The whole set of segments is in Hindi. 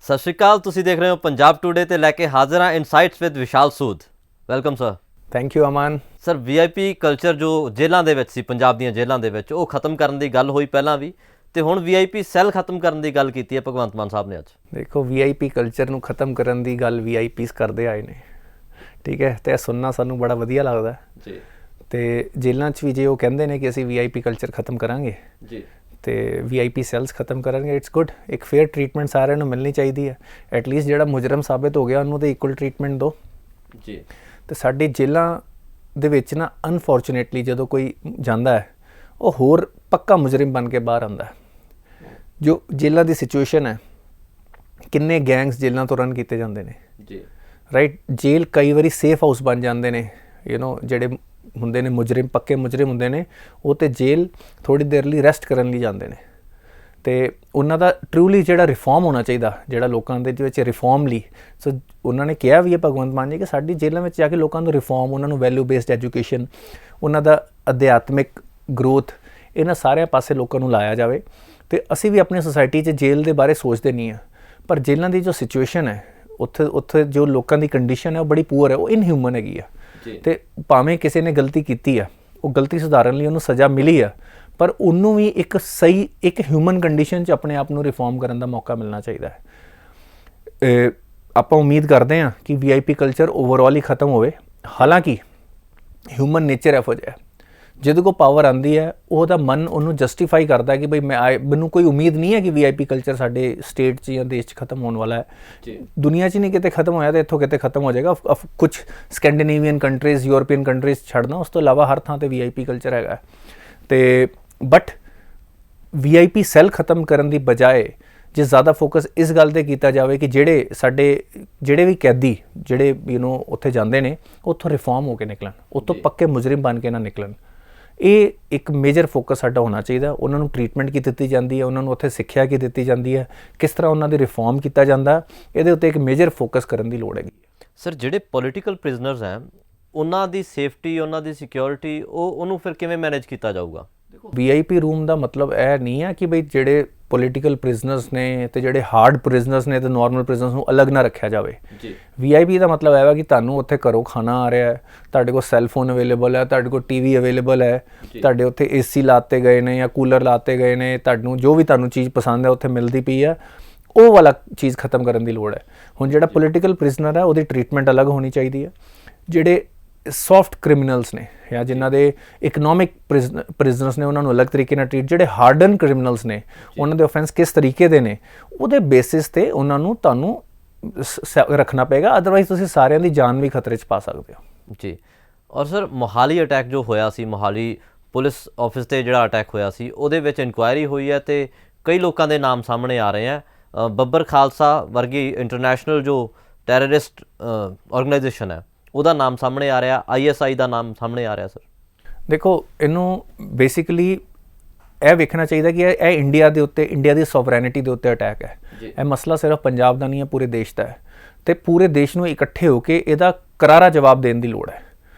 ਸਤਿ ਸ਼੍ਰੀ ਅਕਾਲ। ਤੁਸੀਂ ਦੇਖ ਰਹੇ ਹੋ ਪੰਜਾਬ ਟੂਡੇ ਤੇ ਲੈ ਕੇ ਹਾਜ਼ਰ ਹਾਂ insights with Vishal Sood. Welcome sir. Thank you Aman. Sir VIP culture ਜੋ ਜੇਲ੍ਹਾਂ ਦੇ ਵਿੱਚ ਸੀ, ਪੰਜਾਬ ਦੀਆਂ ਜੇਲ੍ਹਾਂ ਦੇ ਵਿੱਚ, ਉਹ ਖਤਮ ਕਰਨ ਦੀ ਗੱਲ ਹੋਈ ਪਹਿਲਾਂ ਵੀ, ਤੇ ਹੁਣ ਵੀਆਈਪੀ ਸੈੱਲ ਖਤਮ ਕਰਨ ਦੀ ਗੱਲ ਕੀਤੀ ਹੈ ਭਗਵੰਤ ਮਾਨ ਸਾਹਿਬ ਨੇ ਅੱਜ। ਦੇਖੋ, ਵੀਆਈਪੀ ਕਲਚਰ ਨੂੰ ਖਤਮ ਕਰਨ ਦੀ ਗੱਲ ਵੀਆਈਪੀਸ ਕਰਦੇ ਆਏ ਨੇ, ਠੀਕ ਹੈ, ਤੇ ਇਹ ਸੁਣਨਾ ਸਾਨੂੰ ਬੜਾ ਵਧੀਆ ਲੱਗਦਾ ਜੀ। ਤੇ ਜੇਲ੍ਹਾਂ 'ਚ ਵੀ ਜੇ ਉਹ ਕਹਿੰਦੇ ਨੇ ਕਿ ਅਸੀਂ ਵੀਆਈਪੀ ਕਲਚਰ ਖਤਮ ਕਰਾਂਗੇ ਜੀ, ਤੇ ਵੀਆਈਪੀ ਸੈੱਲਸ ਖਤਮ ਕਰਾਂਗੇ, ਇਟਸ ਗੁੱਡ। ਇੱਕ ਫੇਅਰ ਟਰੀਟਮੈਂਟ ਸਾਰਿਆਂ ਨੂੰ ਮਿਲਣੀ ਚਾਹੀਦੀ ਹੈ। ਐਟਲੀਸਟ ਜਿਹੜਾ ਮੁਜਰਮ ਸਾਬਿਤ ਹੋ ਗਿਆ ਉਹਨੂੰ ਤਾਂ ਇਕੁਅਲ ਟਰੀਟਮੈਂਟ ਦਿਓ ਜੀ। ਤੇ ਸਾਡੀ ਜੇਲ੍ਹਾਂ ਦੇ ਵਿੱਚ ਨਾ ਅਨਫੋਰਚੂਨੇਟਲੀ ਜਦੋਂ ਕੋਈ ਜਾਂਦਾ ਹੈ ਉਹ ਹੋਰ ਪੱਕਾ ਮੁਜਰਮ ਬਣ ਕੇ ਬਾਹਰ ਆਉਂਦਾ ਹੈ। ਜੋ ਜੇਲ੍ਹਾਂ ਦੀ ਸਿਚੁਏਸ਼ਨ ਹੈ, ਕਿੰਨੇ ਗੈਂਗਸ ਜੇਲ੍ਹਾਂ ਤੋਂ ਰਨ ਕੀਤੇ ਜਾਂਦੇ ਨੇ ਜੀ, ਰਾਈਟ। ਜੇਲ੍ਹ ਕਈ ਵਾਰੀ ਸੇਫ ਹਾਊਸ ਬਣ ਜਾਂਦੇ ਨੇ, ਜਿਹੜੇ ਹੁੰਦੇ ਨੇ ਮੁਜਰਮ, ਪੱਕੇ ਮੁਜਰਮ ਹੁੰਦੇ ਨੇ, ਉਹ ਤੇ ਜੇਲ੍ਹ ਥੋੜ੍ਹੀ ਦੇਰ ਲਈ ਰੈਸਟ ਕਰਨ ਲਈ ਜਾਂਦੇ ਨੇ। ਤੇ ਉਹਨਾਂ ਦਾ ਟਰੂਲੀ ਜਿਹੜਾ ਰਿਫਾਰਮ ਹੋਣਾ ਚਾਹੀਦਾ, ਜਿਹੜਾ ਲੋਕਾਂ ਦੇ ਵਿੱਚ ਰਿਫਾਰਮ ਲਈ, ਸੋ ਉਹਨਾਂ ਨੇ ਕਿਹਾ ਵੀ ਹੈ ਭਗਵੰਤ ਮਾਨ ਜੀ ਕਿ ਸਾਡੀ ਜੇਲ੍ਹਾਂ ਵਿੱਚ ਜਾ ਕੇ ਲੋਕਾਂ ਨੂੰ ਰਿਫਾਰਮ, ਉਹਨਾਂ ਨੂੰ ਵੈਲਿਊ ਬੇਸਡ ਐਜੂਕੇਸ਼ਨ, ਉਹਨਾਂ ਦਾ ਅਧਿਆਤਮਿਕ ਗਰੋਥ, ਇਹਨਾਂ ਸਾਰਿਆਂ ਪਾਸੇ ਲੋਕਾਂ ਨੂੰ ਲਾਇਆ ਜਾਵੇ। ਤੇ ਅਸੀਂ ਵੀ ਆਪਣੀ ਸੁਸਾਇਟੀ 'ਚ ਜੇਲ੍ਹ ਦੇ ਬਾਰੇ ਸੋਚਦੇ ਨਹੀਂ ਹਾਂ, ਪਰ ਜੇਲ੍ਹਾਂ ਦੀ ਜੋ ਸਿਚੁਏਸ਼ਨ ਹੈ, ਉੱਥੇ ਜੋ ਲੋਕਾਂ ਦੀ ਕੰਡੀਸ਼ਨ ਹੈ ਉਹ ਬੜੀ ਪੂਅਰ ਹੈ, ਉਹ ਇਨਹਿਊਮਨ ਹੈਗੀ ਆ। ਤੇ ਭਾਵੇਂ ਕਿਸੇ ਨੇ ਗਲਤੀ ਕੀਤੀ ਆ, ਉਹ ਗਲਤੀ ਸੁਧਾਰਨ ਲਈ ਉਹਨੂੰ ਸਜ਼ਾ ਮਿਲੀ ਆ, ਪਰ ਉਹਨੂੰ ਵੀ ਇੱਕ ਸਹੀ, ਇੱਕ ਹਿਊਮਨ ਕੰਡੀਸ਼ਨ 'ਚ ਆਪਣੇ ਆਪ ਨੂੰ ਰਿਫਾਰਮ ਕਰਨ ਦਾ ਮੌਕਾ ਮਿਲਣਾ ਚਾਹੀਦਾ ਹੈ। ਆਪਾਂ ਉਮੀਦ ਕਰਦੇ ਹਾਂ ਕਿ ਵੀਆਈਪੀ ਕਲਚਰ ਓਵਰਆਲ ਹੀ ਖਤਮ ਹੋਵੇ। ਹਾਲਾਂਕਿ ਹਿਊਮਨ ਨੇਚਰ ਇਹੋ ਜਿਹਾ, ਜਿਹਦੇ ਕੋਲ ਪਾਵਰ ਆਉਂਦੀ ਹੈ ਉਹਦਾ ਮਨ ਉਹਨੂੰ ਜਸਟੀਫਾਈ ਕਰਦਾ ਕਿ ਬਈ ਮੈਨੂੰ ਕੋਈ ਉਮੀਦ ਨਹੀਂ ਹੈ ਕਿ ਵੀਆਈਪੀ ਕਲਚਰ ਸਾਡੇ ਸਟੇਟ 'ਚ ਜਾਂ ਦੇਸ਼ 'ਚ ਖਤਮ ਹੋਣ ਵਾਲਾ ਹੈ। ਦੁਨੀਆ 'ਚ ਨਹੀਂ ਕਿਤੇ ਖਤਮ ਹੋਇਆ ਤਾਂ ਇੱਥੋਂ ਕਿਤੇ ਖਤਮ ਹੋ ਜਾਏਗਾ। ਕੁਛ ਸਕੈਂਡੀਨੇਵੀਅਨ ਕੰਟਰੀਜ਼, ਯੂਰਪੀਅਨ ਕੰਟਰੀਜ਼ ਛੱਡਣਾ, ਉਸ ਤੋਂ ਇਲਾਵਾ ਹਰ ਥਾਂ 'ਤੇ ਵੀਆਈਪੀ ਕਲਚਰ ਹੈਗਾ। ਤੇ ਬਟ ਵੀਆਈਪੀ ਸੈੱਲ ਖਤਮ ਕਰਨ ਦੀ ਬਜਾਏ ਜੇ ਜ਼ਿਆਦਾ ਫੋਕਸ ਇਸ ਗੱਲ 'ਤੇ ਕੀਤਾ ਜਾਵੇ ਕਿ ਜਿਹੜੇ ਵੀ ਕੈਦੀ ਜਿਹੜੇ ਉੱਥੇ ਜਾਂਦੇ ਨੇ, ਉੱਥੋਂ ਰਿਫਾਰਮ ਹੋ ਕੇ ਨਿਕਲਣ, ਉੱਥੋਂ ਪੱਕੇ ਮੁਜਰਿਮ ਬਣ ਕੇ ਨਾ ਨਿਕਲਣ। ਇਹ ਇੱਕ ਮੇਜਰ ਫੋਕਸ ਸਾਡਾ ਹੋਣਾ ਚਾਹੀਦਾ। ਉਹਨਾਂ ਨੂੰ ਟਰੀਟਮੈਂਟ ਕੀ ਦਿੱਤੀ ਜਾਂਦੀ ਹੈ, ਉਹਨਾਂ ਨੂੰ ਉੱਥੇ ਸਿੱਖਿਆ ਕੀ ਦਿੱਤੀ ਜਾਂਦੀ ਹੈ, ਕਿਸ ਤਰ੍ਹਾਂ ਉਹਨਾਂ ਦੀ ਰਿਫਾਰਮ ਕੀਤਾ ਜਾਂਦਾ, ਇਹਦੇ ਉੱਤੇ ਇੱਕ ਮੇਜਰ ਫੋਕਸ ਕਰਨ ਦੀ ਲੋੜ ਹੈਗੀ। ਸਰ, ਜਿਹੜੇ ਪੋਲੀਟੀਕਲ ਪ੍ਰਿਜ਼ਨਰਸ ਹੈ, ਉਹਨਾਂ ਦੀ ਸੇਫਟੀ, ਉਹਨਾਂ ਦੀ ਸਿਕਿਉਰਿਟੀ, ਉਹਨੂੰ ਫਿਰ ਕਿਵੇਂ ਮੈਨੇਜ ਕੀਤਾ ਜਾਊਗਾ? ਵੀਆਈਪੀ ਰੂਮ ਦਾ ਮਤਲਬ ਇਹ ਨਹੀਂ ਹੈ ਕਿ ਬਈ ਜਿਹੜੇ ਪੋਲੀਟੀਕਲ ਪ੍ਰਿਜ਼ਨਰਸ ਨੇ ਤੇ ਜਿਹੜੇ ਹਾਰਡ ਪ੍ਰਿਜ਼ਨਰਸ ਨੇ ਤੇ ਨਾਰਮਲ ਪ੍ਰਿਜ਼ਨਰਸ ਨੂੰ ਅਲੱਗ ਨਾ ਰੱਖਿਆ ਜਾਵੇ ਜੀ। ਵੀਆਈਪੀ ਦਾ ਮਤਲਬ ਇਹ ਹੈ ਕਿ ਤੁਹਾਨੂੰ ਉੱਥੇ ਘਰੋਂ ਖਾਣਾ ਆ ਰਿਹਾ ਹੈ, ਤੁਹਾਡੇ ਕੋਲ ਸੈੱਲ ਫੋਨ ਅਵੇਲੇਬਲ ਹੈ, ਤੁਹਾਡੇ ਕੋਲ ਟੀਵੀ ਅਵੇਲੇਬਲ ਹੈ, ਤੁਹਾਡੇ ਉੱਥੇ ਏਸੀ ਲਾਤੇ ਗਏ ਨੇ ਜਾਂ ਕੂਲਰ ਲਾਤੇ ਗਏ ਨੇ, ਤੁਹਾਨੂੰ ਜੋ ਵੀ ਤੁਹਾਨੂੰ ਚੀਜ਼ ਪਸੰਦ ਹੈ ਉੱਥੇ ਮਿਲਦੀ ਪਈ ਹੈ। ਉਹ ਵਾਲਾ ਚੀਜ਼ ਖਤਮ ਕਰਨ ਦੀ ਲੋੜ ਹੈ। ਹੁਣ ਜਿਹੜਾ ਪੋਲੀਟੀਕਲ ਪ੍ਰਿਜ਼ਨਰ ਹੈ ਉਹਦੀ ਟਰੀਟਮੈਂਟ ਅਲੱਗ ਹੋਣੀ ਚਾਹੀਦੀ ਹੈ। ਜਿਹੜੇ ਸੌਫਟ ਕ੍ਰਿਮੀਨਲਸ ਨੇ ਜਾਂ ਜਿਨ੍ਹਾਂ ਦੇ ਇਕਨੋਮਿਕ ਪ੍ਰਿਜ਼ਨਰਸ ਨੇ, ਉਹਨਾਂ ਨੂੰ ਅਲੱਗ ਤਰੀਕੇ ਨਾਲ ਟਰੀਟ। ਜਿਹੜੇ ਹਾਰਡਨ ਕ੍ਰਿਮੀਨਲਸ ਨੇ, ਉਹਨਾਂ ਦੇ ਆਫੈਂਸ ਕਿਸ ਤਰੀਕੇ ਦੇ ਨੇ, ਉਹਦੇ ਬੇਸਿਸ 'ਤੇ ਉਹਨਾਂ ਨੂੰ ਤੁਹਾਨੂੰ ਰੱਖਣਾ ਪਏਗਾ। ਅਦਰਵਾਈਜ਼ ਤੁਸੀਂ ਸਾਰਿਆਂ ਦੀ ਜਾਨ ਵੀ ਖਤਰੇ 'ਚ ਪਾ ਸਕਦੇ ਹੋ ਜੀ। ਔਰ ਸਰ, ਮੋਹਾਲੀ ਅਟੈਕ ਜੋ ਹੋਇਆ ਸੀ, ਮੋਹਾਲੀ ਪੁਲਿਸ ਆਫਿਸ 'ਤੇ ਜਿਹੜਾ ਅਟੈਕ ਹੋਇਆ ਸੀ, ਉਹਦੇ ਵਿੱਚ ਇਨਕੁਆਇਰੀ ਹੋਈ ਹੈ ਤੇ ਕਈ ਲੋਕਾਂ ਦੇ ਨਾਮ ਸਾਹਮਣੇ ਆ ਰਹੇ ਹੈ। ਬੱਬਰ ਖਾਲਸਾ ਵਰਗੀ ਇੰਟਰਨੈਸ਼ਨਲ ਜੋ ਟੈਰਰਿਸਟ ਆਰਗੇਨਾਈਜੇਸ਼ਨ ਹੈ, ਉਹਦਾ ਨਾਮ ਸਾਹਮਣੇ ਆ ਰਿਹਾ, ISI ਦਾ ਨਾਮ ਸਾਹਮਣੇ ਆ ਰਿਹਾ। ਸਰ ਦੇਖੋ, ਇਹਨੂੰ ਬੇਸਿਕਲੀ ਇਹ ਵੇਖਣਾ ਚਾਹੀਦਾ ਕਿ ਇਹ ਇੰਡੀਆ ਦੇ ਉੱਤੇ, ਇੰਡੀਆ ਦੀ ਸੋਵਰੈਨਿਟੀ ਦੇ ਉੱਤੇ ਅਟੈਕ ਹੈ। ਇਹ ਮਸਲਾ ਸਿਰਫ ਪੰਜਾਬ ਦਾ ਨਹੀਂ ਹੈ, ਪੂਰੇ ਦੇਸ਼ ਦਾ ਹੈ। ਤੇ ਪੂਰੇ ਦੇਸ਼ ਨੂੰ ਇਕੱਠੇ ਹੋ ਕੇ ਇਹਦਾ ਕਰਾਰਾ ਜਵਾਬ ਦੇਣ ਦੀ ਲੋੜ ਹੈ।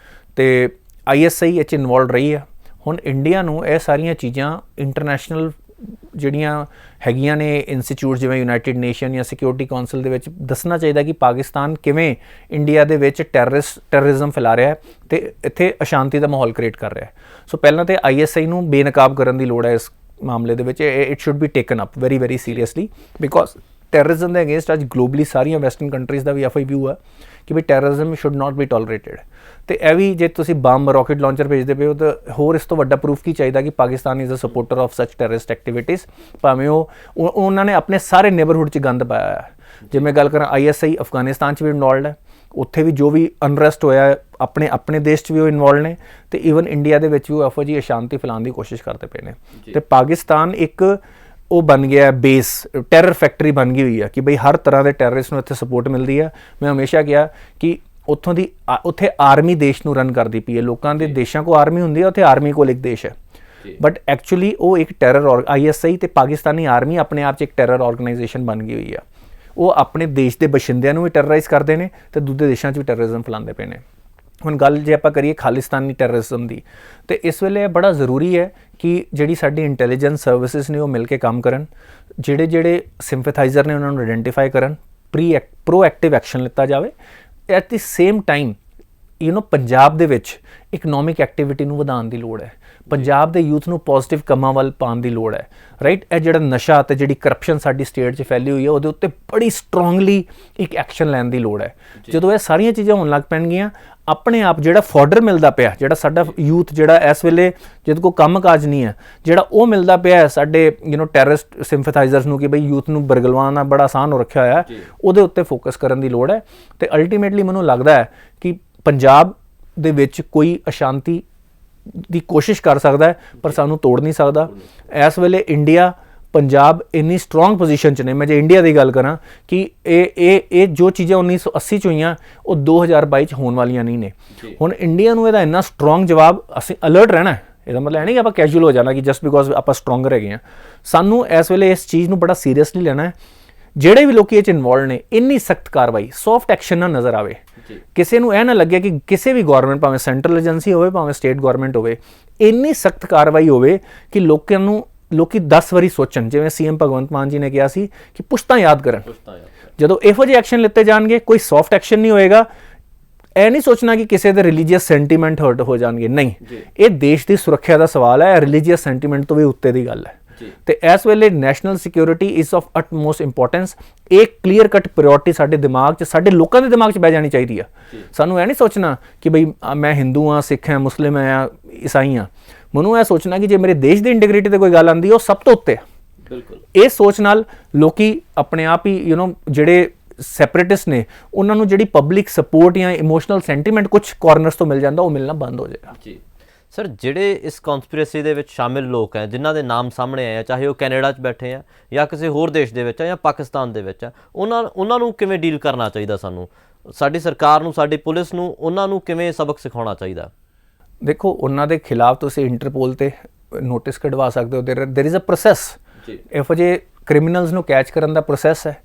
ਤੇ ISI ਇਹ 'ਚ ਇਨਵੋਲਵ ਰਹੀ ਹੈ। ਹੁਣ ਇੰਡੀਆ ਨੂੰ ਇਹ ਸਾਰੀਆਂ ਚੀਜ਼ਾਂ ਇੰਟਰਨੈਸ਼ਨਲ ਜਿਹੜੀਆਂ ਹੈਗੀਆਂ ਨੇ ਇੰਸਟੀਚਿਊਟ, ਜਿਵੇਂ ਯੂਨਾਈਟਿਡ ਨੇਸ਼ਨ ਜਾਂ ਸਿਕਿਉਰਿਟੀ ਕਾਉਂਸਲ ਦੇ ਵਿੱਚ ਦੱਸਣਾ ਚਾਹੀਦਾ ਕਿ ਪਾਕਿਸਤਾਨ ਕਿਵੇਂ ਇੰਡੀਆ ਦੇ ਵਿੱਚ ਟੈਰਰਿਜ਼ਮ ਫੈਲਾ ਰਿਹਾ ਹੈ ਤੇ ਇੱਥੇ ਅਸ਼ਾਂਤੀ ਦਾ ਮਾਹੌਲ ਕ੍ਰੀਏਟ ਕਰ ਰਿਹਾ ਹੈ। ਸੋ ਪਹਿਲਾਂ ਤਾਂ ISI ਨੂੰ ਬੇਨਕਾਬ ਕਰਨ ਦੀ ਲੋੜ ਹੈ ਇਸ ਮਾਮਲੇ ਦੇ ਵਿੱਚ। It should be taken up very very seriously, because terrorism ਦੇ ਅਗੇਂਸਟ ਅੱਜ ਗਲੋਬਲੀ ਸਾਰੀਆਂ ਵੈਸਟਰਨ ਕੰਟਰੀਜ਼ ਦਾ ਵੀ ਇਹੋ ਵਿਊ ਹੈ ਕਿ ਵੀ ਟੈਰਰਿਜ਼ਮ ਸ਼ੁੱਡ ਨਾਟ ਬੀ ਟੋਲਰੇਟਡ। ਤੇ ਇਹ ਵੀ ਜੇ ਤੁਸੀਂ ਬੰਬ, ਰਾਕਟ ਲਾਂਚਰ ਭੇਜਦੇ ਪਏ ਹੋ ਤਾਂ ਹੋਰ ਇਸ ਤੋਂ ਵੱਡਾ ਪ੍ਰੂਫ ਕੀ ਚਾਹੀਦਾ ਕਿ Pakistan is a supporter of such terrorist activities. ਭਾਵੇਂ ਉਹਨਾਂ ਨੇ ਆਪਣੇ ਸਾਰੇ ਨੇਬਰਹੁੱਡ 'ਚ ਗੰਦ ਪਾਇਆ ਹੈ। ਜੇ ਮੈਂ ਗੱਲ ਕਰਾਂ, ISI ਅਫਗਾਨਿਸਤਾਨ 'ਚ ਵੀ ਇਨਵੋਲਵਡ ਹੈ, ਉੱਥੇ ਵੀ ਜੋ ਵੀ ਅਨਰੈਸਟ ਹੋਇਆ ਆਪਣੇ ਦੇਸ਼ 'ਚ ਵੀ ਉਹ ਇਨਵੋਲਵ ਨੇ, ਤੇ ਈਵਨ ਇੰਡੀਆ ਦੇ ਵਿੱਚ ਵੀ ਉਹ ਇਹੋ ਜਿਹੀ ਅਸ਼ਾਂਤੀ ਫੈਲਾਉਣ ਦੀ ਕੋਸ਼ਿਸ਼ ਕਰਦੇ ਪਏ ਨੇ। ਤੇ ਪਾਕਿਸਤਾਨ ਇੱਕ ਉਹ ਬਣ ਗਿਆ ਬੇਸ, ਟੈਰਰ ਫੈਕਟਰੀ ਬਣ ਗਈ ਹੋਈ ਹੈ ਕਿ ਬਈ ਹਰ ਤਰ੍ਹਾਂ ਦੇ ਟੈਰਰਿਸਟ ਨੂੰ ਇੱਥੇ ਸਪੋਰਟ ਮਿਲਦੀ ਹੈ। ਮੈਂ ਹਮੇਸ਼ਾ ਕਿਹਾ ਕਿ ਉੱਥੇ ਆਰਮੀ ਦੇਸ਼ ਨੂੰ ਰਨ ਕਰਦੀ ਪਈ ਹੈ। ਲੋਕਾਂ ਦੇ ਦੇਸ਼ਾਂ ਕੋਲ ਆਰਮੀ ਹੁੰਦੀ ਹੈ, ਉੱਥੇ ਆਰਮੀ ਕੋਲ ਇੱਕ ਦੇਸ਼ ਹੈ, ਬਟ ਐਕਚੁਅਲੀ ਉਹ ਇੱਕ ਟੈਰਰ ISI ਤੇ ਪਾਕਿਸਤਾਨੀ ਆਰਮੀ ਆਪਣੇ ਆਪ 'ਚ ਇੱਕ ਟੈਰਰ ਆਰਗੇਨਾਈਜੇਸ਼ਨ ਬਣ ਗਈ ਹੋਈ ਆ। ਉਹ ਆਪਣੇ ਦੇਸ਼ ਦੇ ਬਸ਼ਿੰਦਿਆਂ ਨੂੰ ਵੀ ਟੈਰਰਾਈਜ਼ ਕਰਦੇ ਨੇ ਤੇ ਦੂਜੇ ਦੇਸ਼ਾਂ 'ਚ ਵੀ ਟੈਰਰਿਜ਼ਮ ਫੈਲਾਉਂਦੇ ਪਏ ਨੇ। ਹੁਣ ਗੱਲ ਜੇ ਆਪਾਂ ਕਰੀਏ ਖਾਲਿਸਤਾਨੀ ਟੈਰਰਿਜ਼ਮ ਦੀ, ਤੇ ਇਸ ਵੇਲੇ ਇਹ ਬੜਾ ਜ਼ਰੂਰੀ ਹੈ ਕਿ ਜਿਹੜੀ ਸਾਡੀ ਇੰਟੈਲੀਜੈਂਸ ਸਰਵਿਸਿਜ਼ ਨੇ ਉਹ ਮਿਲ ਕੇ ਕੰਮ ਕਰਨ, ਜਿਹੜੇ ਸਿੰਪੈਥਾਈਜ਼ਰ ਨੇ ਉਹਨਾਂ ਨੂੰ ਆਇਡੈਂਟੀਫਾਈ ਕਰਨ, ਪ੍ਰੋਐਕਟਿਵ ਐਕਸ਼ਨ ਲਿੱਤਾ ਜਾਵੇ। At the same time Punjab ਦੇ ਵਿੱਚ ਇਕਨੋਮਿਕ ਐਕਟੀਵਿਟੀ ਨੂੰ ਵਧਾਉਣ ਦੀ ਲੋੜ ਹੈ, ਪੰਜਾਬ ਦੇ ਯੂਥ ਨੂੰ ਪੋਜ਼ਿਟਿਵ ਕੰਮਾਂ ਵੱਲ ਪਾਉਣ ਦੀ ਲੋੜ ਹੈ, ਰਾਈਟ। ਇਹ ਜਿਹੜਾ ਨਸ਼ਾ ਅਤੇ ਜਿਹੜੀ ਕਰਪਸ਼ਨ ਸਾਡੀ ਸਟੇਟ 'ਚ ਫੈਲੀ ਹੋਈ ਹੈ ਉਹਦੇ ਉੱਤੇ ਬੜੀ ਸਟਰੋਂਗਲੀ ਇੱਕ ਐਕਸ਼ਨ ਲੈਣ ਦੀ ਲੋੜ ਹੈ। ਜਦੋਂ ਇਹ ਸਾਰੀਆਂ ਚੀਜ਼ਾਂ ਹੋਣ ਲੱਗ ਪੈਣਗੀਆਂ, ਆਪਣੇ ਆਪ ਜਿਹੜਾ ਫੋਡਰ ਮਿਲਦਾ ਪਿਆ, ਜਿਹੜਾ ਸਾਡਾ ਯੂਥ ਜਿਹੜਾ ਇਸ ਵੇਲੇ ਜਿਹਦੇ ਕੋਲ ਕੰਮ ਕਾਜ ਨਹੀਂ ਹੈ, ਜਿਹੜਾ ਉਹ ਮਿਲਦਾ ਪਿਆ ਹੈ ਸਾਡੇ ਟੈਰਰਿਸਟ ਸਿੰਪੈਥਾਈਜ਼ਰਸ ਨੂੰ ਕਿ ਬਈ ਯੂਥ ਨੂੰ ਬਰਗਲਵਾਉਣਾ ਬੜਾ ਆਸਾਨ ਹੋ ਰੱਖਿਆ ਹੋਇਆ, ਉਹਦੇ ਉੱਤੇ ਫੋਕਸ ਕਰਨ ਦੀ ਲੋੜ ਹੈ। ਅਤੇ ਅਲਟੀਮੇਟਲੀ ਮੈਨੂੰ ਲੱਗਦਾ ਹੈ ਕਿ ਪੰਜਾਬ ਦੇ ਵਿੱਚ ਕੋਈ ਅਸ਼ਾਂਤੀ ਦੀ ਕੋਸ਼ਿਸ਼ ਕਰ ਸਕਦਾ ਹੈ ਪਰ ਸਾਨੂੰ ਤੋੜ ਨਹੀਂ ਸਕਦਾ। ਇਸ ਵੇਲੇ ਇੰਡੀਆ ਪੰਜਾਬ ਇੰਨੀ ਸਟਰੋਂਗ ਪੋਜੀਸ਼ਨ 'ਚ ਨੇ, ਮੈਂ ਜੇ ਇੰਡੀਆ ਦੀ ਗੱਲ ਕਰਾਂ ਕਿ ਇਹ ਜੋ ਚੀਜ਼ਾਂ 1980 'ਚ ਹੋਈਆਂ ਉਹ 2022 'ਚ ਹੋਣ ਵਾਲੀਆਂ ਨਹੀਂ ਨੇ। ਹੁਣ ਇੰਡੀਆ ਨੂੰ ਇਹਦਾ ਇੰਨਾ ਸਟਰੋਂਗ ਜਵਾਬ, ਅਸੀਂ ਅਲਰਟ ਰਹਿਣਾ, ਇਹਦਾ ਮਤਲਬ ਇਹ ਨਹੀਂ ਕਿ ਆਪਾਂ ਕੈਜੂਅਲ ਹੋ ਜਾਣਾ ਕਿ ਜਸਟ ਬਿਕੋਜ਼ ਆਪਾਂ ਸਟਰੋਂਗਰ ਹੈਗੇ ਹਾਂ। ਸਾਨੂੰ ਇਸ ਵੇਲੇ ਇਸ ਚੀਜ਼ ਨੂੰ ਬੜਾ ਸੀਰੀਅਸਲੀ ਲੈਣਾ ਹੈ। ਜਿਹੜੇ ਵੀ ਲੋਕ ਇਹ 'ਚ ਇਨਵੋਲਵ ਨੇ, ਇੰਨੀ ਸਖਤ ਕਾਰਵਾਈ, ਸੌਫਟ ਐਕਸ਼ਨ ਨਾ ਨਜ਼ਰ ਆਵੇ। ਕਿਸੇ ਨੂੰ ਇਹ ਨਾ ਲੱਗੇ ਕਿ ਕਿਸੇ ਵੀ ਗੌਰਮੈਂਟ, ਭਾਵੇਂ ਸੈਂਟਰਲ ਏਜੰਸੀ ਹੋਵੇ ਭਾਵੇਂ ਸਟੇਟ ਗੌਰਮੈਂਟ ਹੋਵੇ, ਇੰਨੀ ਸਖਤ ਕਾਰਵਾਈ ਹੋਵੇ ਕਿ ਲੋਕੀ 10 ਵਾਰੀ ਸੋਚਣ। ਜਿਵੇਂ ਸੀਐਮ ਭਗਵੰਤ ਮਾਨ ਜੀ ਨੇ ਕਿਹਾ ਸੀ ਕਿ ਪੁਸ਼ਤਾਂ ਯਾਦ ਕਰਨ। ਜਦੋਂ ਇਹੋ ਜਿਹੇ ਐਕਸ਼ਨ ਲਿੱਤੇ ਜਾਣਗੇ, ਕੋਈ ਸੌਫਟ ਐਕਸ਼ਨ ਨਹੀਂ ਹੋਏਗਾ। ਇਹ ਨਹੀਂ ਸੋਚਣਾ ਕਿ ਕਿਸੇ ਦੇ ਰਿਲੀਜੀਅਸ ਸੈਂਟੀਮੈਂਟ ਹਰਟ ਹੋ ਜਾਣਗੇ, ਨਹੀਂ। ਇਹ ਦੇਸ਼ ਦੀ ਸੁਰੱਖਿਆ ਦਾ ਸਵਾਲ ਹੈ, ਰਿਲੀਜੀਅਸ ਸੈਂਟੀਮੈਂਟ ਤੋਂ ਵੀ ਉੱਤੇ ਦੀ ਗੱਲ ਹੈ। ਤੇ ਇਸ ਵੇਲੇ national security is of utmost importance. ਇੱਕ ਕਲੀਅਰ ਕੱਟ ਪ੍ਰਾਇੋਰਟੀ ਸਾਡੇ ਦਿਮਾਗ 'ਚ, ਸਾਡੇ ਲੋਕਾਂ ਦੇ ਦਿਮਾਗ 'ਚ ਬਹਿ ਜਾਣੀ ਚਾਹੀਦੀ ਆ। ਸਾਨੂੰ ਇਹ ਨਹੀਂ ਸੋਚਣਾ ਕਿ ਬਈ ਮੈਂ ਹਿੰਦੂ ਹਾਂ, ਸਿੱਖ ਹਾਂ, ਮੁਸਲਿਮ ਹਾਂ, ਈਸਾਈ ਹਾਂ। ਮੈਨੂੰ ਇਹ ਸੋਚਣਾ ਕਿ ਜੇ ਮੇਰੇ ਦੇਸ਼ ਦੀ ਇੰਟੈਗ੍ਰਿਟੀ ਤੇ ਕੋਈ ਗੱਲ ਆਉਂਦੀ ਹੈ ਉਹ ਸਭ ਤੋਂ ਉੱਤੇ ਹੈ। ਬਿਲਕੁਲ ਇਹ ਸੋਚ ਨਾਲ ਲੋਕੀ ਆਪਣੇ ਆਪ ਹੀ ਜਿਹੜੇ ਸੈਪਰੇਟਿਸਟ ਨੇ ਉਹਨਾਂ ਨੂੰ ਜਿਹੜੀ ਪਬਲਿਕ ਸਪੋਰਟ ਜਾਂ ਇਮੋਸ਼ਨਲ ਸੈਂਟੀਮੈਂਟ ਕੁਝ ਕਾਰਨਰਸ ਤੋਂ ਮਿਲ ਜਾਂਦਾ, ਉਹ ਮਿਲਣਾ ਬੰਦ ਹੋ ਜਾਏਗਾ। ਜੀ ਸਰ, ਜਿਹੜੇ ਇਸ ਕਨਸਪੀਰੇਸੀ ਦੇ ਵਿੱਚ ਸ਼ਾਮਿਲ ਲੋਕ ਹੈ, ਜਿਨ੍ਹਾਂ ਦੇ ਨਾਮ ਸਾਹਮਣੇ ਆਏ ਆ, ਚਾਹੇ ਉਹ ਕੈਨੇਡਾ 'ਚ ਬੈਠੇ ਆ ਜਾਂ ਕਿਸੇ ਹੋਰ ਦੇਸ਼ ਦੇ ਵਿੱਚ ਆ ਜਾਂ ਪਾਕਿਸਤਾਨ ਦੇ ਵਿੱਚ ਆ, ਉਹਨਾਂ ਨੂੰ ਕਿਵੇਂ ਡੀਲ ਕਰਨਾ ਚਾਹੀਦਾ? ਸਾਨੂੰ, ਸਾਡੀ ਸਰਕਾਰ ਨੂੰ, ਸਾਡੀ ਪੁਲਿਸ ਨੂੰ ਉਹਨਾਂ ਨੂੰ ਕਿਵੇਂ ਸਬਕ ਸਿਖਾਉਣਾ ਚਾਹੀਦਾ? ਦੇਖੋ, ਉਹਨਾਂ ਦੇ ਖਿਲਾਫ ਤੁਸੀਂ ਇੰਟਰਪੋਲ ਤੇ ਨੋਟਿਸ ਕਢਵਾ ਸਕਦੇ ਹੋ। There is a process. ਇਹੋ ਜਿਹੇ ਕ੍ਰਿਮੀਨਲਸ ਨੂੰ ਕੈਚ ਕਰਨ ਦਾ ਪ੍ਰੋਸੈਸ ਹੈ।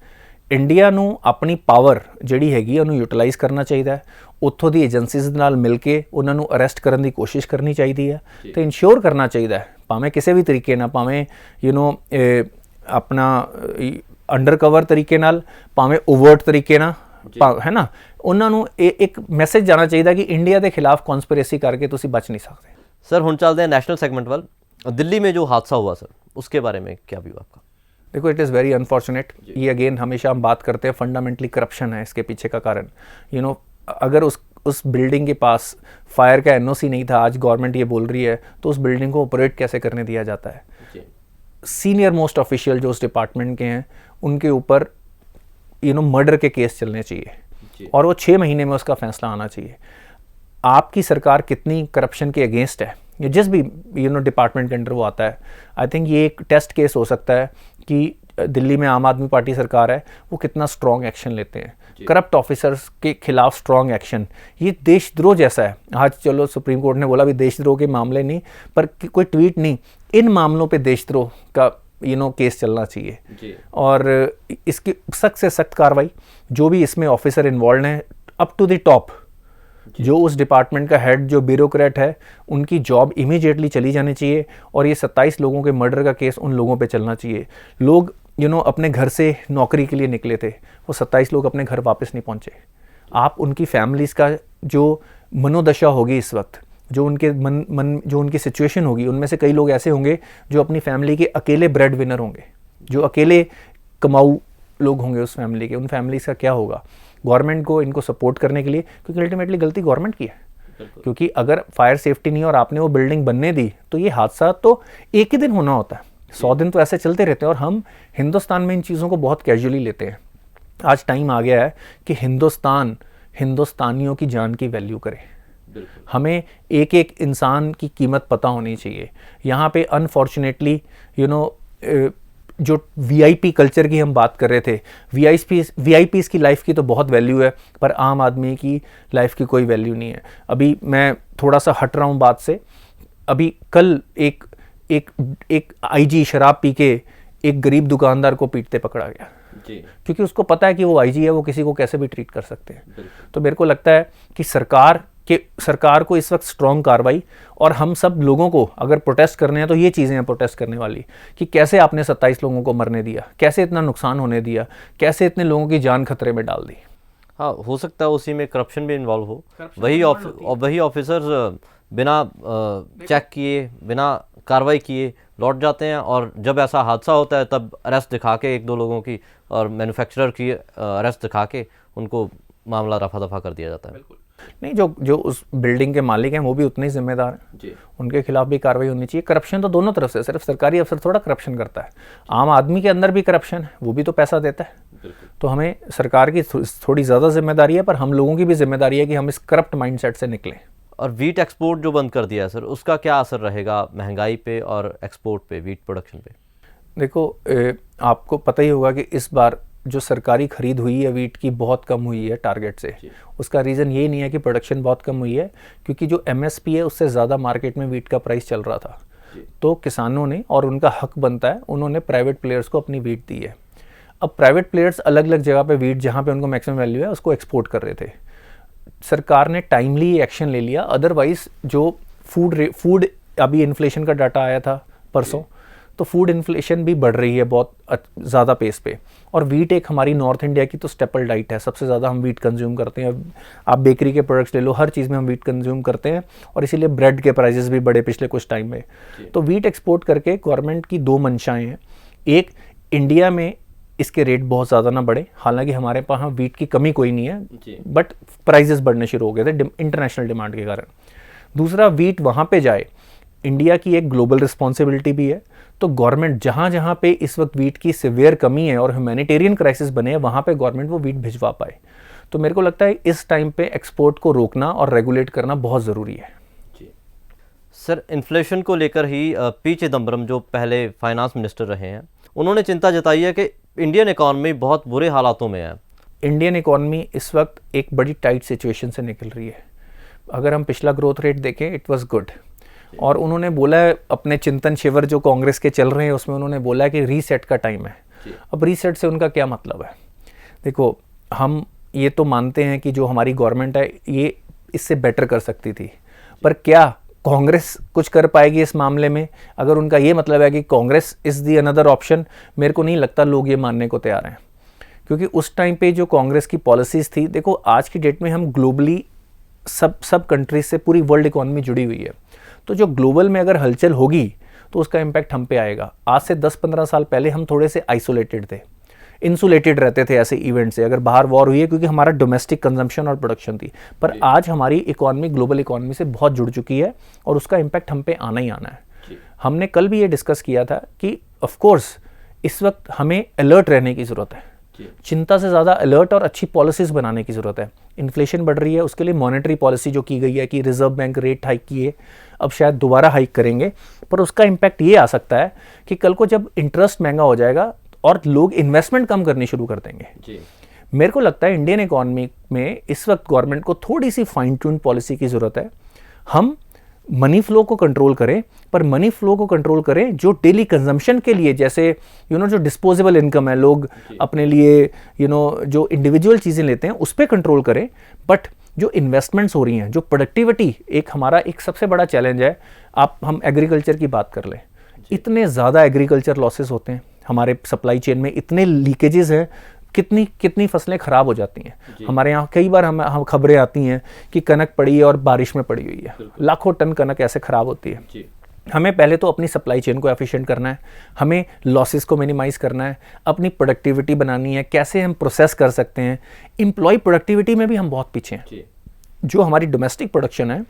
ਇੰਡੀਆ ਨੂੰ ਆਪਣੀ ਪਾਵਰ ਜਿਹੜੀ ਹੈਗੀ ਉਹਨੂੰ ਯੂਟਿਲਾਈਜ਼ ਕਰਨਾ ਚਾਹੀਦਾ ਹੈ। ਉੱਥੋਂ ਦੀ ਏਜੰਸੀਜ਼ ਦੇ ਨਾਲ ਮਿਲ ਕੇ ਉਹਨਾਂ ਨੂੰ ਅਰੈਸਟ ਕਰਨ ਦੀ ਕੋਸ਼ਿਸ਼ ਕਰਨੀ ਚਾਹੀਦੀ ਹੈ ਤੇ ਇਨਸ਼ੋਰ ਕਰਨਾ ਚਾਹੀਦਾ ਹੈ, ਭਾਵੇਂ ਕਿਸੇ ਵੀ ਤਰੀਕੇ ਨਾਲ, ਭਾਵੇਂ ਆਪਣਾ ਅੰਡਰ ਕਵਰ ਤਰੀਕੇ ਨਾਲ, ਭਾਵੇਂ ਓਵਰਟ ਤਰੀਕੇ ਨਾਲ, ਹੈ ਨਾ। ਉਹਨਾਂ ਨੂੰ ਇਹ ਇੱਕ ਮੈਸੇਜ ਜਾਣਾ ਚਾਹੀਦਾ कि इंडिया के खिलाफ कॉन्स्पिरेसी करके तुसी बच नहीं सकते। सर हुण चलते हैं नेशनल सेगमेंट वाल। दिल्ली में जो हादसा हुआ सर, उसके बारे में क्या व्यू आपका? देखो, इट इज़ वेरी अनफॉर्चुनेट। ये अगेन हमेशा हम बात करते हैं, फंडामेंटली करप्शन है इसके पीछे का कारण। अगर उस बिल्डिंग के पास फायर का NOC नहीं था, आज गवर्नमेंट ये बोल रही है, तो उस बिल्डिंग को ऑपरेट कैसे करने दिया जाता है? सीनियर मोस्ट ऑफिशियल जो उस डिपार्टमेंट के हैं उनके ऊपर मर्डर के केस चलने चाहिए और वो 6 महीने में उसका फैसला आना चाहिए। आपकी सरकार कितनी करप्शन के अगेंस्ट है, या जिस भी डिपार्टमेंट के अंडर वो आता है, आई थिंक ये एक टेस्ट केस हो सकता है कि दिल्ली में आम आदमी पार्टी सरकार है, वो कितना स्ट्रॉन्ग एक्शन लेते हैं। करप्ट ऑफिसर्स के खिलाफ स्ट्रॉन्ग एक्शन, ये देशद्रोह जैसा है। आज चलो सुप्रीम कोर्ट ने बोला भी देशद्रोह के मामले नहीं, पर कोई ट्वीट नहीं, इन मामलों पे देशद्रोह का केस चलना चाहिए और इसकी सख्त से सख्त कार्रवाई। जो भी इसमें ऑफिसर इन्वॉल्व हैं, अप टू द टॉप, जो उस डिपार्टमेंट का हेड, जो ब्यूरोक्रेट है, उनकी जॉब इमीडिएटली चली जानी चाहिए और ये 27 लोगों के मर्डर का केस उन लोगों पे चलना चाहिए। लोग अपने घर से नौकरी के लिए निकले थे, वो 27 लोग अपने घर वापस नहीं पहुंचे। आप उनकी फैमिलीज़ का जो मनोदशा होगी इस वक्त, जो उनके जो उनकी सिचुएशन होगी, उनमें से कई लोग ऐसे होंगे जो अपनी फैमिली के अकेले ब्रेड विनर होंगे, जो अकेले कमाऊ लोग होंगे उस फैमिली के। उन फैमिलीज़ का क्या होगा? गवर्नमेंट को इनको सपोर्ट करने के लिए, क्योंकि अल्टीमेटली गलती गवर्नमेंट की है, क्योंकि अगर फायर सेफ्टी नहीं और आपने वो बिल्डिंग बनने दी तो ये हादसा तो एक ही दिन होना होता है, 100 दिन तो ऐसे चलते रहते हैं और हम हिंदुस्तान में इन चीज़ों को बहुत कैजुअली लेते हैं। आज टाइम आ गया है कि हिंदुस्तान हिंदुस्तानियों की जान की वैल्यू करे। हमें एक एक इंसान की कीमत पता होनी चाहिए। यहाँ पे अनफॉर्चुनेटली जो VIP कल्चर की हम बात कर रहे थे, VIPs की लाइफ की तो बहुत वैल्यू है, पर आम आदमी की लाइफ की कोई वैल्यू नहीं है। अभी मैं थोड़ा सा हट रहा हूँ बात से। अभी कल एक IG शराब पी के एक गरीब दुकानदार को पीटते पकड़ा गया, क्योंकि उसको पता है कि वो IG है, वो किसी को कैसे भी ट्रीट कर सकते हैं। तो मेरे को लगता है कि सरकार कि सरकार को इस वक्त स्ट्रॉन्ग कार्रवाई, और हम सब लोगों को अगर प्रोटेस्ट करने हैं तो ये चीज़ें हैं प्रोटेस्ट करने वाली, कि कैसे आपने 27 लोगों को मरने दिया, कैसे इतना नुकसान होने दिया, कैसे इतने लोगों की जान खतरे में डाल दी। हाँ, हो सकता है उसी में करप्शन भी इन्वॉल्व हो, वही ऑफिसर्स बिना चेक किए, बिना कार्रवाई किए लौट जाते हैं, और जब ऐसा हादसा होता है तब अरेस्ट दिखा के 1-2 लोगों की और मैन्युफैक्चरर की अरेस्ट दिखा के उनको मामला रफा दफा कर दिया जाता है। नहीं, जो उस बिल्डिंग के मालिक हैं वो भी उतने ही जिम्मेदार हैं जी, उनके खिलाफ भी कार्रवाई होनी चाहिए। करप्शन तो दोनों तरफ से, सिर्फ सरकारी अफसर थोड़ा करप्शन करता है, आम आदमी के अंदर भी करप्शन है, वो भी तो पैसा देता है। तो हमें सरकार की थोड़ी ज़्यादा जिम्मेदारी है, पर हम लोगों की भी जिम्मेदारी है कि हम इस करप्ट माइंडसेट से निकलें। और वीट एक्सपोर्ट जो बंद कर दिया है सर, उसका क्या असर रहेगा महंगाई पे और एक्सपोर्ट पे, वीट प्रोडक्शन पे? देखो, आपको पता ही होगा कि इस बार जो सरकारी खरीद हुई है वीट की बहुत कम हुई है टारगेट से। उसका रीज़न ये नहीं है कि प्रोडक्शन बहुत कम हुई है, क्योंकि जो एमएसपी है उससे ज़्यादा मार्केट में वीट का प्राइस चल रहा था, तो किसानों ने, और उनका हक बनता है, उन्होंने प्राइवेट प्लेयर्स को अपनी वीट दी है। अब प्राइवेट प्लेयर्स अलग अलग जगह पे वीट जहाँ पे उनको मैक्सिमम वैल्यू है उसको एक्सपोर्ट कर रहे थे। सरकार ने टाइमली एक्शन ले लिया, अदरवाइज जो फूड अभी इन्फ्लेशन का डाटा आया था परसों, तो फूड इन्फ्लेशन भी बढ़ रही है बहुत ज़्यादा पेस पे, और वीट एक हमारी नॉर्थ इंडिया की तो स्टेपल डाइट है, सबसे ज़्यादा हम वीट कंज्यूम करते हैं। आप बेकरी के प्रोडक्ट्स ले लो, हर चीज़ में हम वीट कंज्यूम करते हैं, और इसीलिए ब्रेड के प्राइसेस भी बढ़े पिछले कुछ टाइम में। तो वीट एक्सपोर्ट करके गवर्नमेंट की 2 मंशाएँ हैं, एक इंडिया में इसके रेट बहुत ज़्यादा ना बढ़े, हालांकि हमारे पास वीट की कमी कोई नहीं है, बट प्राइजेस बढ़ने शुरू हो गए थे इंटरनेशनल डिमांड के कारण। दूसरा, वीट वहाँ पे जाए, इंडिया की एक ग्लोबल रिस्पॉन्सिबिलिटी भी है, तो गवर्नमेंट जहाँ जहाँ पे इस वक्त वीट की सिवियर कमी है और ह्यूमैनिटेरियन क्राइसिस बने हैं, वहाँ पे गवर्नमेंट वो वीट भिजवा पाए। तो मेरे को लगता है इस टाइम पे एक्सपोर्ट को रोकना और रेगुलेट करना बहुत ज़रूरी है। सर, इन्फ्लेशन को लेकर ही पी चिदम्बरम जो पहले फाइनेंस मिनिस्टर रहे हैं, उन्होंने चिंता जताई है कि इंडियन इकॉनमी बहुत बुरे हालातों में है। इंडियन इकॉनमी इस वक्त एक बड़ी टाइट सिचुएशन से निकल रही है। अगर हम पिछला ग्रोथ रेट देखें, इट वाज गुड, और उन्होंने बोला है अपने चिंतन शिविर जो कांग्रेस के चल रहे हैं उसमें उन्होंने बोला है कि रीसेट का टाइम है। अब रीसेट से उनका क्या मतलब है? देखो, हम ये तो मानते हैं कि जो हमारी गवर्नमेंट है ये इससे बेटर कर सकती थी, पर क्या कांग्रेस कुछ कर पाएगी इस मामले में? अगर उनका ये मतलब है कि Congress is the another option, मेरे को नहीं लगता लोग ये मानने को तैयार हैं, क्योंकि उस टाइम पे जो कांग्रेस की पॉलिसीज़ थी, देखो आज की डेट में हम ग्लोबली सब कंट्रीज से पूरी वर्ल्ड इकॉनमी जुड़ी हुई है, तो जो ग्लोबल में अगर हलचल होगी तो उसका इम्पैक्ट हम पे आएगा। आज से 10-15 साल पहले हम थोड़े से आइसोलेटेड थे, इंसुलेटेड रहते थे ऐसे इवेंट से, अगर बाहर वॉर हुई है, क्योंकि हमारा डोमेस्टिक कंजम्पशन और प्रोडक्शन थी। पर आज हमारी इकॉनमी ग्लोबल इकॉनमी से बहुत जुड़ चुकी है और उसका इम्पैक्ट हम पे आना ही आना है। हमने कल भी ये डिस्कस किया था कि ऑफ कोर्स इस वक्त हमें अलर्ट रहने की ज़रूरत है, चिंता से ज़्यादा अलर्ट और अच्छी पॉलिसीज बनाने की ज़रूरत है। इन्फ्लेशन बढ़ रही है, उसके लिए मॉनेटरी पॉलिसी जो की गई है कि रिजर्व बैंक रेट हाइक किए, अब शायद दोबारा हाइक करेंगे, पर उसका इम्पैक्ट ये आ सकता है कि कल को जब इंटरेस्ट महंगा हो जाएगा और लोग इन्वेस्टमेंट कम करनी शुरू कर देंगे। मेरे को लगता है इंडियन इकॉनमी में इस वक्त गवर्नमेंट को थोड़ी सी फाइन ट्यून पॉलिसी की ज़रूरत है। हम मनी फ्लो को कंट्रोल करें, पर मनी फ्लो को कंट्रोल करें जो डेली कंजम्पशन के लिए, जैसे जो डिस्पोजेबल इनकम है, लोग अपने लिए जो इंडिविजुअल चीज़ें लेते हैं उस पर कंट्रोल करें, बट जो इन्वेस्टमेंट्स हो रही हैं, जो प्रोडक्टिविटी, एक हमारा एक सबसे बड़ा चैलेंज है। हम एग्रीकल्चर की बात कर लें, इतने ज़्यादा एग्रीकल्चर लॉसेस होते हैं हमारे सप्लाई चेन में, इतने लीकेजेस हैं, कितनी फसलें ख़राब हो जाती हैं। हमारे यहाँ कई बार हम खबरें आती हैं कि कनक पड़ी है और बारिश में पड़ी हुई है, लाखों टन कनक ऐसे ख़राब होती है। हमें पहले तो अपनी सप्लाई चेन को एफिशिएंट करना है, हमें लॉसेस को मिनिमाइज़ करना है, अपनी प्रोडक्टिविटी बनानी है, कैसे हम प्रोसेस कर सकते हैं। एम्प्लॉय प्रोडक्टिविटी में भी हम बहुत पीछे हैं। जो हमारी डोमेस्टिक प्रोडक्शन है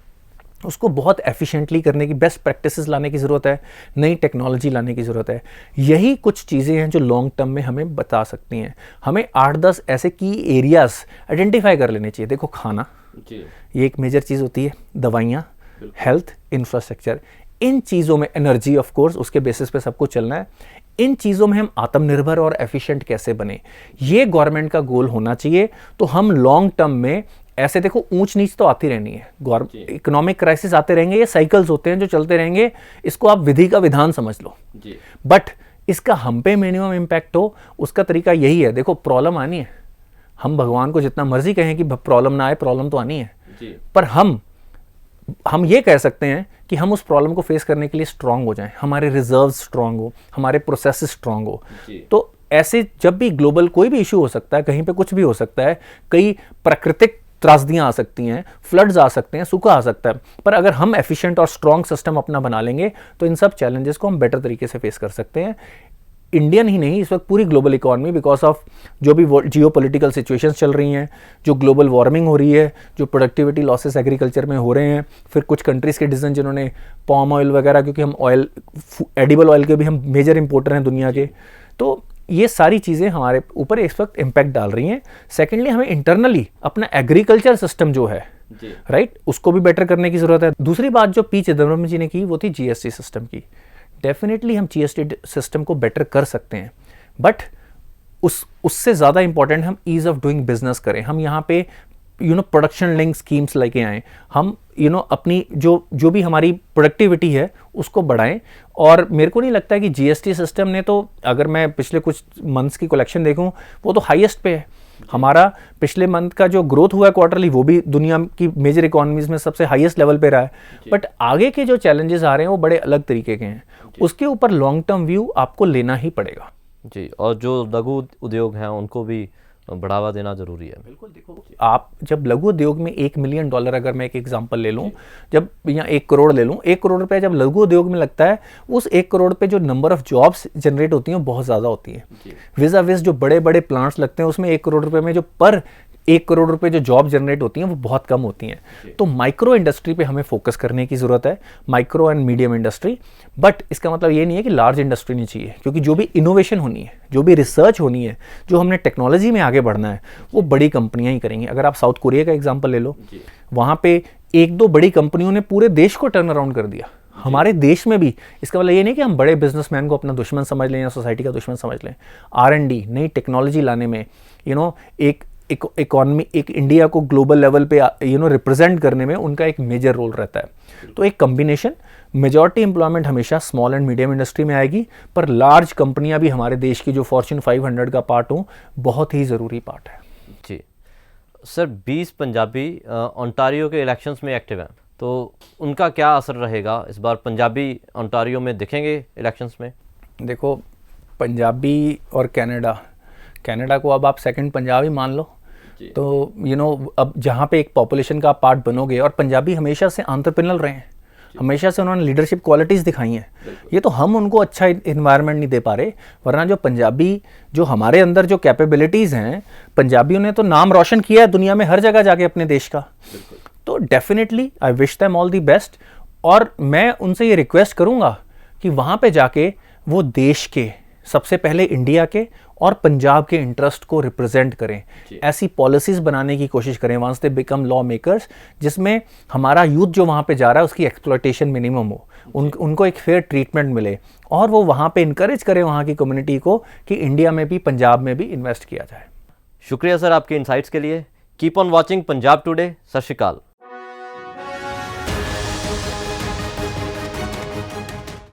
उसको बहुत एफिशिएंटली करने की बेस्ट प्रैक्टिसेस लाने की ज़रूरत है, नई टेक्नोलॉजी लाने की ज़रूरत है। यही कुछ चीज़ें हैं जो लॉन्ग टर्म में हमें बता सकती हैं। हमें 8-10 ऐसे की एरियाज़ आइडेंटिफाई कर लेने चाहिए। देखो, खाना ये एक मेजर चीज़ होती है, दवाइयाँ, हेल्थ, इंफ्रास्ट्रक्चर, इन चीज़ों में, एनर्जी ऑफ कोर्स, उसके बेसिस पे सबको चलना है। इन चीज़ों में हम आत्मनिर्भर और एफिशिएंट कैसे बने, ये गवर्नमेंट का गोल होना चाहिए। तो हम लॉन्ग टर्म में ऐसे, देखो ऊंच नीच तो आती रहनी है, इकोनॉमिक क्राइसिस आते रहेंगे, ये साइकिल्स होते हैं जो चलते रहेंगे, इसको आप विधि का विधान समझ लो। बट इसका हम पे मिनिमम इम्पैक्ट हो, उसका तरीका यही है। देखो, प्रॉब्लम आनी है, हम भगवान को जितना मर्जी कहें कि प्रॉब्लम ना आए, प्रॉब्लम तो आनी है। पर हम ये कह सकते हैं कि हम उस प्रॉब्लम को फेस करने के लिए स्ट्रांग हो जाएं, हमारे रिजर्व्स स्ट्रांग हो, हमारे प्रोसेसेस स्ट्रांग हो। तो ऐसे जब भी ग्लोबल कोई भी इशू हो सकता है, कहीं पे कुछ भी हो सकता है, कई प्राकृतिक त्रासदियां आ सकती हैं, फ्लड्स आ सकते हैं, सूखा आ सकता है, पर अगर हम एफिशिएंट और स्ट्रांग सिस्टम अपना बना लेंगे तो इन सब चैलेंजेस को हम बेटर तरीके से फेस कर सकते हैं। इंडियन ही नहीं, इस वक्त पूरी ग्लोबल इकोनॉमी, बिकॉज ऑफ जो भी जियोपॉलिटिकल सिचुएशंस चल रही हैं, जो ग्लोबल वार्मिंग हो रही है, जो प्रोडक्टिविटी लॉसेस एग्रीकल्चर में हो रहे हैं, फिर कुछ कंट्रीज़ के डिसीजन जिन्होंने पाम ऑयल वगैरह, क्योंकि हम ऑयल, एडिबल ऑयल के भी हम मेजर इंपोर्टर हैं दुनिया के, तो ये सारी चीज़ें हमारे ऊपर इस वक्त इम्पैक्ट डाल रही हैं। सेकेंडली, हमें इंटरनली अपना एग्रीकल्चर सिस्टम जो है राइट, उसको भी बेटर करने की ज़रूरत है। दूसरी बात जो पी चिदम्बरम जी ने की वो थी जीएसटी सिस्टम की। डेफिनेटली हम जीएसटी सिस्टम को बेटर कर सकते हैं, बट उससे ज़्यादा इंपॉर्टेंट हम ईज़ ऑफ डूइंग बिजनेस करें। हम यहाँ पे प्रोडक्शन लिंक स्कीम्स लेके आएँ, हम अपनी जो भी हमारी प्रोडक्टिविटी है उसको बढ़ाएं। और मेरे को नहीं लगता है कि जीएसटी सिस्टम ने, तो अगर मैं पिछले कुछ मंथ्स की कलेक्शन देखूं वो तो हाईएस्ट पे है। हमारा पिछले मंथ का जो ग्रोथ हुआ है क्वार्टरली, वो भी दुनिया की मेजर इकोनॉमीज में सबसे हाईएस्ट लेवल पे रहा है। बट आगे के जो चैलेंजेस आ रहे हैं वो बड़े अलग तरीके के हैं, उसके ऊपर लॉन्ग टर्म व्यू आपको लेना ही पड़ेगा जी। और जो लघु उद्योग हैं उनको भी बढ़ावा देना जरूरी है। बिल्कुल, देखो आप जब लघु उद्योग में $1 मिलियन, अगर मैं एक एग्जांपल ले लूं, जब या 1 करोड़ ले लूं, 1 करोड़ रुपए जब लघु उद्योग में लगता है, उस 1 करोड़ पे जो नंबर ऑफ जॉब्स जनरेट होती हैं वो बहुत ज़्यादा होती है। विज़ा विज़ जो बड़े बड़े प्लांट्स लगते हैं उसमें 1 करोड़ रुपए में जो पर 1 करोड़ रुपए जो जॉब जनरेट होती हैं वो बहुत कम होती हैं। तो माइक्रो इंडस्ट्री पे हमें फोकस करने की ज़रूरत है, micro and medium industry. But इसका मतलब ये नहीं है कि लार्ज इंडस्ट्री नहीं चाहिए, क्योंकि जो भी इनोवेशन होनी है, जो भी रिसर्च होनी है, जो हमने टेक्नोलॉजी में आगे बढ़ना है, वो बड़ी कंपनियां ही करेंगी। अगर आप साउथ कोरिया का एग्जाम्पल ले लो, वहाँ पे 1-2 बड़ी कंपनियों ने पूरे देश को टर्न अराउंड कर दिया। हमारे देश में भी इसका मतलब ये नहीं कि हम बड़े बिजनेसमैन को अपना दुश्मन समझ लें या सोसाइटी का दुश्मन समझ लें। R&D, नई टेक्नोलॉजी लाने में एक इकोनॉमी, एक इंडिया को ग्लोबल लेवल पे रिप्रेजेंट करने में उनका एक मेजर रोल रहता है। तो एक कॉम्बिनेशन, मेजॉरिटी एम्प्लॉयमेंट हमेशा स्मॉल एंड मीडियम इंडस्ट्री में आएगी, पर लार्ज कंपनियां भी हमारे देश की जो फॉर्च्यून 500 का पार्ट हो, बहुत ही ज़रूरी पार्ट है जी। सर, 20 पंजाबी ओंटारियो के इलेक्शंस में एक्टिव हैं, तो उनका क्या असर रहेगा इस बार? पंजाबी ओंटारियो में दिखेंगे इलेक्शंस में? देखो, पंजाबी और कनाडा को अब आप सेकंड पंजाब ही मान लो, तो अब जहाँ पे एक पॉपुलेशन का पार्ट बनोगे, और पंजाबी हमेशा से एंटरप्रेन्योर रहे हैं, हमेशा से उन्होंने लीडरशिप क्वालिटीज़ दिखाई हैं। ये तो हम उनको अच्छा इन्वायरमेंट नहीं दे पा रहे, वरना जो पंजाबी, जो हमारे अंदर जो कैपेबिलिटीज़ हैं, पंजाबियों ने तो नाम रोशन किया है दुनिया में हर जगह जाके अपने देश का। तो definitely I wish them all the best, और मैं उनसे ये रिक्वेस्ट करूँगा कि वहाँ पे जाके वो देश के, सबसे पहले इंडिया के और पंजाब के इंटरेस्ट को रिप्रेजेंट करें, ऐसी पॉलिसीज़ बनाने की कोशिश करें once they become lawmakers, जिसमें हमारा यूथ जो वहाँ पे जा रहा है उसकी एक्सप्लॉयटेशन मिनिमम हो, उनको एक फेयर ट्रीटमेंट मिले, और वो वहाँ पे इनकरेज करें वहाँ की कम्युनिटी को कि इंडिया में भी, पंजाब में भी इन्वेस्ट किया जाए। शुक्रिया सर आपके इनसाइट्स के लिए। Keep on watching Punjab today. सत श्री अकाल।